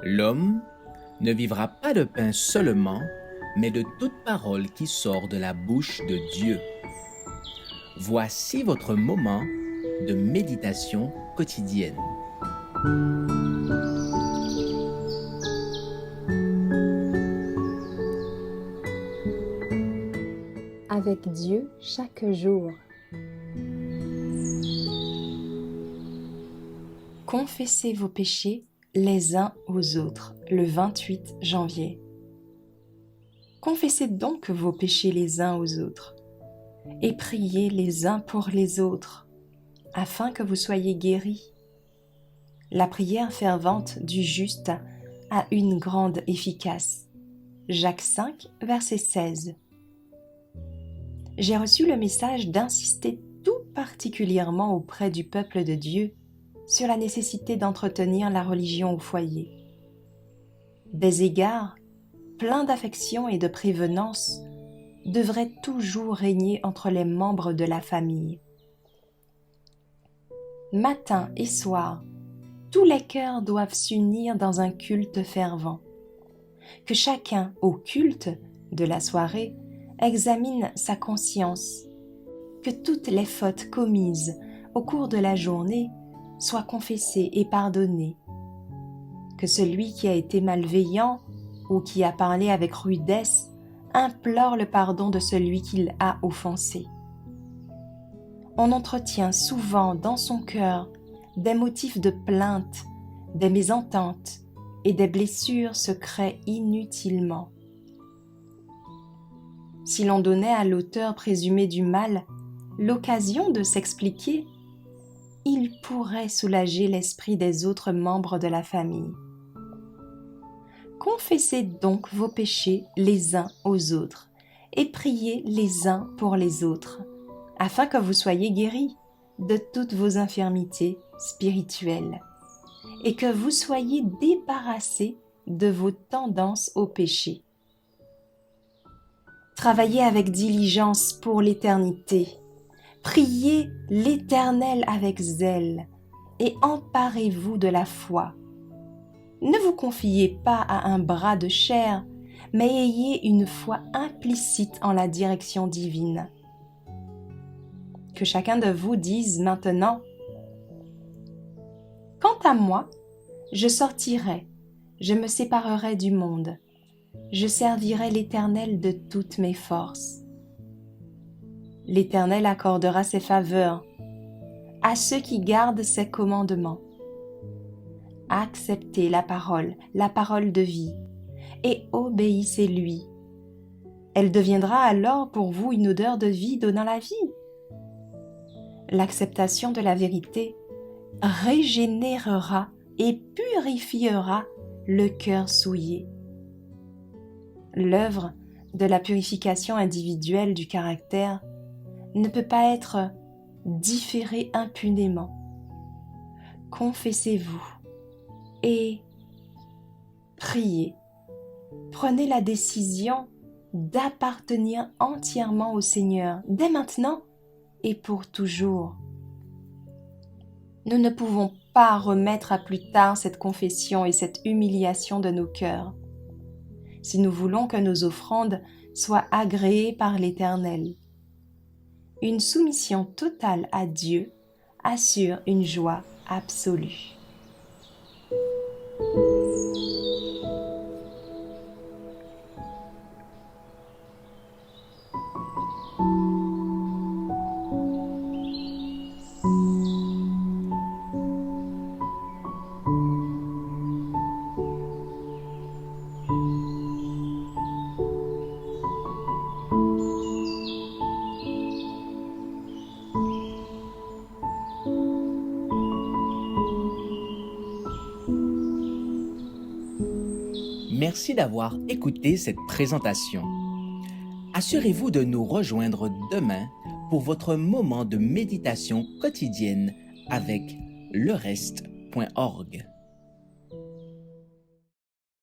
L'homme ne vivra pas de pain seulement, mais de toute parole qui sort de la bouche de Dieu. Voici votre moment de méditation quotidienne. Avec Dieu chaque jour. Confessez vos péchés les uns aux autres, le 28 janvier. Confessez donc vos péchés les uns aux autres et priez les uns pour les autres, afin que vous soyez guéris. La prière fervente du juste a une grande efficace. Jacques 5, verset 16. J'ai reçu le message d'insister tout particulièrement auprès du peuple de Dieu sur la nécessité d'entretenir la religion au foyer. Des égards, pleins d'affection et de prévenance, devraient toujours régner entre les membres de la famille. Matin et soir, tous les cœurs doivent s'unir dans un culte fervent. Que chacun, au culte de la soirée, examine sa conscience, que toutes les fautes commises au cours de la journée soient confessées et pardonnées, que celui qui a été malveillant ou qui a parlé avec rudesse implore le pardon de celui qu'il a offensé. On entretient souvent dans son cœur des motifs de plainte, des mésententes et des blessures se créent inutilement. Si l'on donnait à l'auteur présumé du mal l'occasion de s'expliquer, il pourrait soulager l'esprit des autres membres de la famille. Confessez donc vos péchés les uns aux autres et priez les uns pour les autres, afin que vous soyez guéris de toutes vos infirmités spirituelles et que vous soyez débarrassés de vos tendances au péché. Travaillez avec diligence pour l'éternité. Priez l'Éternel avec zèle et emparez-vous de la foi. Ne vous confiez pas à un bras de chair, mais ayez une foi implicite en la direction divine. Que chacun de vous dise maintenant : « Quant à moi, je sortirai, je me séparerai du monde. Je servirai l'Éternel de toutes mes forces. » L'Éternel accordera ses faveurs à ceux qui gardent ses commandements. Acceptez la parole de vie, et obéissez-lui. Elle deviendra alors pour vous une odeur de vie donnant la vie. L'acceptation de la vérité régénérera et purifiera le cœur souillé. L'œuvre de la purification individuelle du caractère ne peut pas être différée impunément. Confessez-vous et priez. Prenez la décision d'appartenir entièrement au Seigneur, dès maintenant et pour toujours. Nous ne pouvons pas remettre à plus tard cette confession et cette humiliation de nos cœurs, si nous voulons que nos offrandes soient agréées par l'Éternel. Une soumission totale à Dieu assure une joie absolue. Merci d'avoir écouté cette présentation. Assurez-vous de nous rejoindre demain pour votre moment de méditation quotidienne avec lereste.org.